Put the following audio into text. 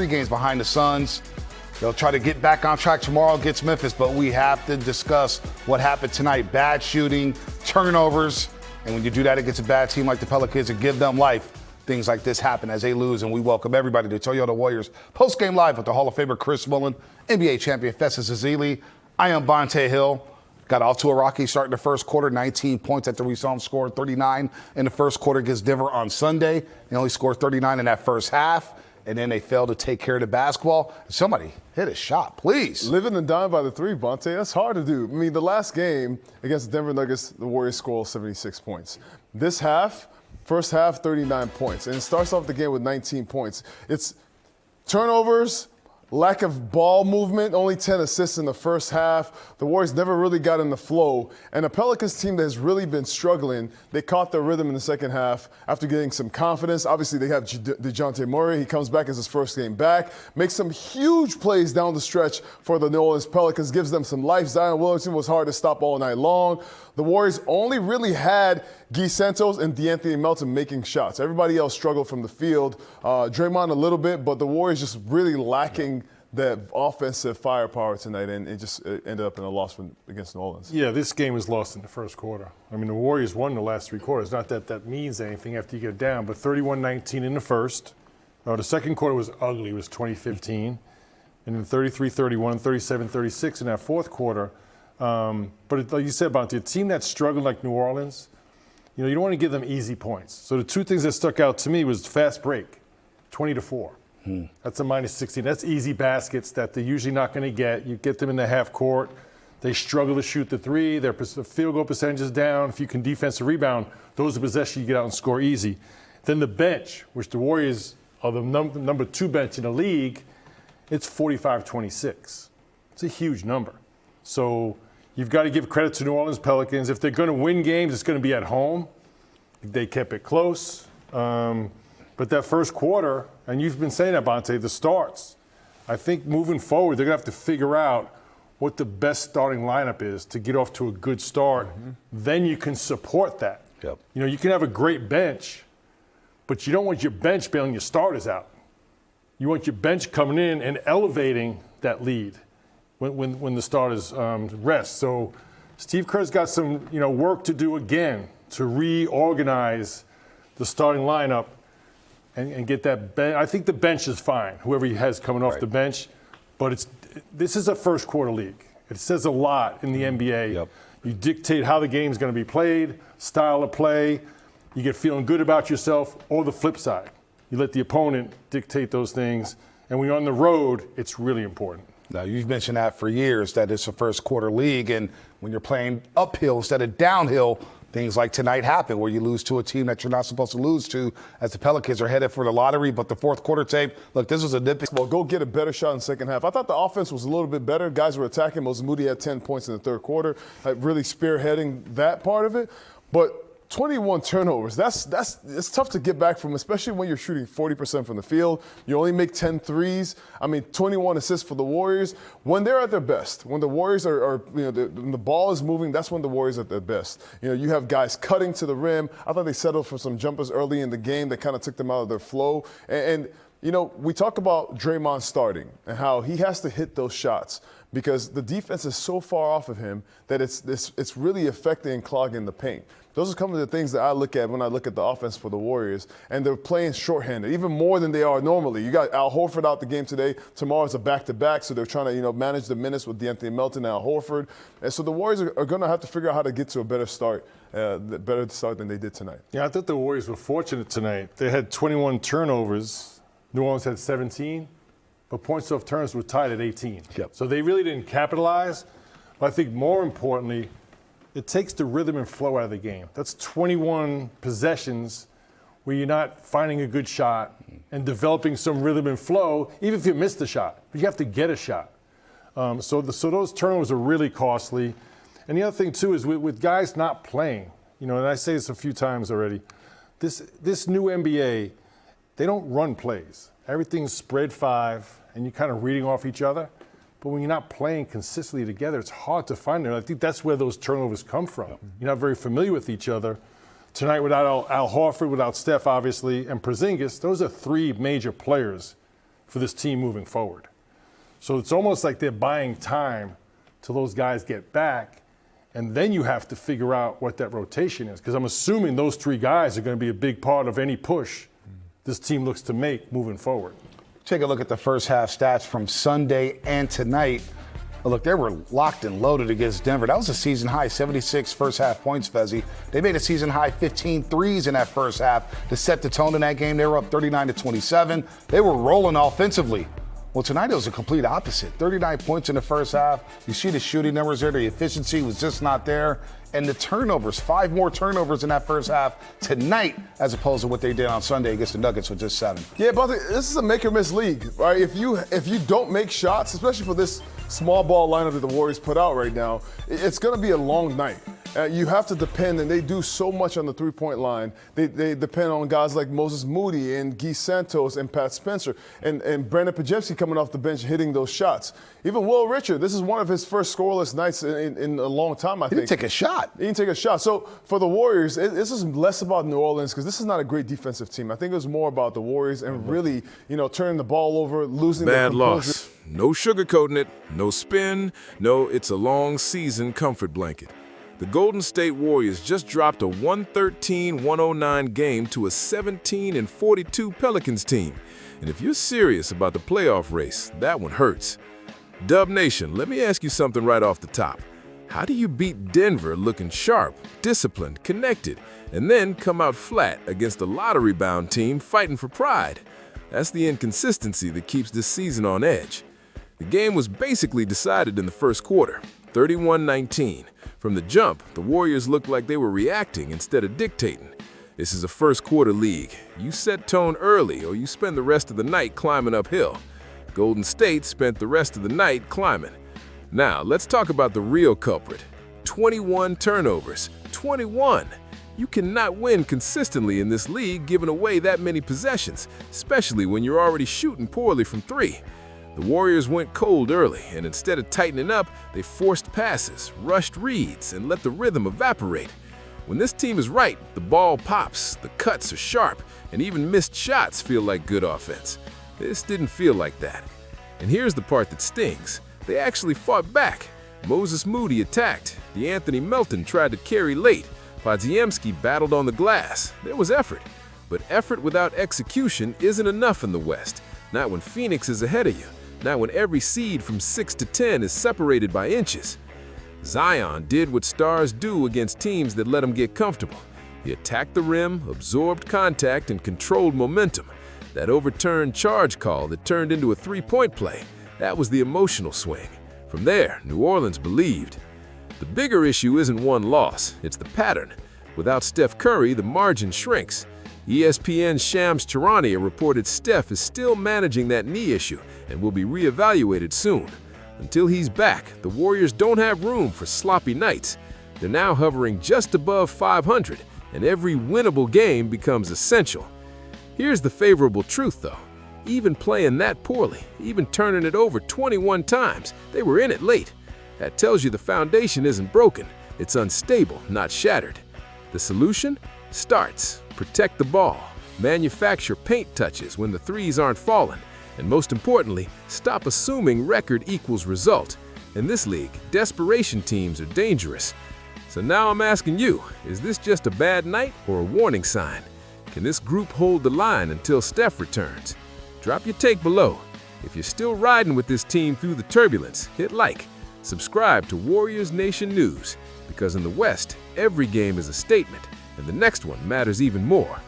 3 games behind the Suns. They'll try to get back on track tomorrow against Memphis, but we have to discuss what happened tonight. Bad shooting, turnovers, and when you do that against a bad team like the Pelicans and give them life, things like this happen as they lose, and we welcome everybody to Toyota Warriors post-game live with the Hall of Famer Chris Mullin, NBA champion Festus Ezeli. I am Bonte Hill. Got off to a rocky start in the first quarter, 19 points after we saw him score 39 in the first quarter against Denver on Sunday. He only scored 39 in that first half, and then they failed to take care of the basketball. Somebody hit a shot, please. Living and dying by the three, Bonte, that's hard to do. I mean, the last game against the Denver Nuggets, the Warriors scored 76 points. This half, first half, 39 points. And it starts off the game with 19 points. It's turnovers, lack of ball movement, only 10 assists in the first half. The Warriors never really got in the flow. And the Pelicans team that has really been struggling, they caught their rhythm in the second half after getting some confidence. Obviously, they have DeJounte Murray. He comes back as his first game back, makes some huge plays down the stretch for the New Orleans Pelicans, gives them some life. Zion Williamson was hard to stop all night long. The Warriors only really had Guy Santos and De'Anthony Melton making shots. Everybody else struggled from the field. Draymond a little bit, but the Warriors just really lacking that offensive firepower tonight, and it just ended up in a loss against New Orleans. Yeah, this game was lost in the first quarter. I mean, the Warriors won the last 3 quarters. Not that that means anything after you get down, but 31-19 in the first. The second quarter was ugly. It was 20-15. And then 33-31, 37-36 in that fourth quarter. But like you said about a team that's struggling like New Orleans, you don't want to give them easy points. So the 2 things that stuck out to me was fast break, 20-4. That's a -16. That's easy baskets that they're usually not going to get. You get them in the half court. They struggle to shoot the 3. Their field goal percentage is down. If you can defensive rebound, those are possessions you get out and score easy. Then the bench, which the Warriors are the number 2 bench in the league, it's 45-26. It's a huge number. So you've got to give credit to New Orleans Pelicans. If they're going to win games, it's going to be at home. They kept it close. But that first quarter, and you've been saying that, Bonte, the starts, I think moving forward, they're going to have to figure out what the best starting lineup is to get off to a good start. Then you can support that. Yep. You can have a great bench, but you don't want your bench bailing your starters out. You want your bench coming in and elevating that lead when the starters rest. So Steve Kerr's got some work to do again to reorganize the starting lineup and get that bench. I think the bench is fine, whoever he has coming off the bench. But this is a first quarter league. It says a lot in the NBA. Yep. You dictate how the game's going to be played, style of play. You get feeling good about yourself, or the flip side. You let the opponent dictate those things. And when you're on the road, it's really important. Now, you've mentioned that for years, that it's a first quarter league. And when you're playing uphill instead of downhill, things like tonight happen where you lose to a team that you're not supposed to lose to, as the Pelicans are headed for the lottery. But the fourth quarter tape, look, this was a nip. Well, go get a better shot in the second half. I thought the offense was a little bit better. Guys were attacking. Moses Moody had 10 points in the third quarter, really spearheading that part of it. But 21 turnovers, it's tough to get back from, especially when you're shooting 40% from the field. You only make 10 threes. I mean, 21 assists for the Warriors. When they're at their best, when the Warriors when the ball is moving, that's when the Warriors are at their best. You have guys cutting to the rim. I thought they settled for some jumpers early in the game that kind of took them out of their flow. And we talk about Draymond starting and how he has to hit those shots because the defense is so far off of him that it's really affecting and clogging the paint. Those are some of the things that I look at when I look at the offense for the Warriors, and they're playing shorthanded, even more than they are normally. You got Al Horford out the game today. Tomorrow's a back-to-back, so they're trying to manage the minutes with De'Anthony Melton and Al Horford. And so the Warriors are going to have to figure out how to get to a better start than they did tonight. Yeah, I thought the Warriors were fortunate tonight. They had 21 turnovers. New Orleans had 17, but points off turns were tied at 18. Yep. So they really didn't capitalize. But I think more importantly, it takes the rhythm and flow out of the game. That's 21 possessions where you're not finding a good shot and developing some rhythm and flow, even if you miss the shot. But you have to get a shot. So those turnovers are really costly. And the other thing, too, is with guys not playing, and I say this a few times already, this new NBA, they don't run plays. Everything's spread 5, and you're kind of reading off each other. But when you're not playing consistently together, it's hard to find them. I think that's where those turnovers come from. You're not very familiar with each other. Tonight, without Al Horford, without Steph, obviously, and Porzingis, those are 3 major players for this team moving forward. So it's almost like they're buying time till those guys get back, and then you have to figure out what that rotation is. Because I'm assuming those 3 guys are going to be a big part of any push this team looks to make moving forward. Take a look at the first half stats from Sunday and tonight. Look, they were locked and loaded against Denver. That was a season high 76 first half points, Fezzi. They made a season high 15 threes in that first half to set the tone in that game. They were up 39-27. They were rolling offensively. Well, tonight it was a complete opposite. 39 points in the first half. You see the shooting numbers there. The efficiency was just not there. And the turnovers, 5 more turnovers in that first half tonight as opposed to what they did on Sunday against the Nuggets with just 7. Yeah, but this is a make-or-miss league, right? If you don't make shots, especially for this small ball lineup that the Warriors put out right now, it's going to be a long night. You have to depend, and they do so much on the three-point line. They depend on guys like Moses Moody and Guy Santos and Pat Spencer and Brandon Podziemski coming off the bench hitting those shots. Even Will Richard, this is one of his first scoreless nights in a long time, I think. He didn't take a shot. He didn't take a shot. So for the Warriors, this is less about New Orleans because this is not a great defensive team. I think it was more about the Warriors and really, turning the ball over, losing their composure. Bad loss. No sugarcoating it, no spin, no it's a long season comfort blanket. The Golden State Warriors just dropped a 113-109 game to a 17-42 Pelicans team. And if you're serious about the playoff race, that one hurts. Dub Nation, let me ask you something right off the top. How do you beat Denver looking sharp, disciplined, connected, and then come out flat against a lottery-bound team fighting for pride? That's the inconsistency that keeps this season on edge. The game was basically decided in the first quarter, 31-19. From the jump, the Warriors looked like they were reacting instead of dictating. This is a first-quarter league. You set tone early or you spend the rest of the night climbing uphill. Golden State spent the rest of the night climbing. Now, let's talk about the real culprit. 21 turnovers. 21! You cannot win consistently in this league giving away that many possessions, especially when you're already shooting poorly from 3. The Warriors went cold early, and instead of tightening up, they forced passes, rushed reads, and let the rhythm evaporate. When this team is right, the ball pops, the cuts are sharp, and even missed shots feel like good offense. This didn't feel like that. And here's the part that stings. They actually fought back. Moses Moody attacked. DeAnthony Melton tried to carry late. Podziemski battled on the glass. There was effort. But effort without execution isn't enough in the West. Not when Phoenix is ahead of you. Not when every seed from 6 to 10 is separated by inches. Zion did what stars do against teams that let him get comfortable. He attacked the rim, absorbed contact, and controlled momentum. That overturned charge call that turned into a three-point play, that was the emotional swing. From there, New Orleans believed. The bigger issue isn't one loss, it's the pattern. Without Steph Curry, the margin shrinks. ESPN's Shams Charania reported Steph is still managing that knee issue and will be reevaluated soon. Until he's back, the Warriors don't have room for sloppy nights. They're now hovering just above 500, and every winnable game becomes essential. Here's the favorable truth, though. Even playing that poorly, even turning it over 21 times, they were in it late. That tells you the foundation isn't broken. It's unstable, not shattered. The solution? Starts. Protect the ball. Manufacture paint touches when the threes aren't falling. And most importantly, stop assuming record equals result. In this league, desperation teams are dangerous. So now I'm asking you, is this just a bad night or a warning sign? Can this group hold the line until Steph returns? Drop your take below. If you're still riding with this team through the turbulence, hit like. Subscribe to Warriors Nation News, because in the West, every game is a statement, and the next one matters even more.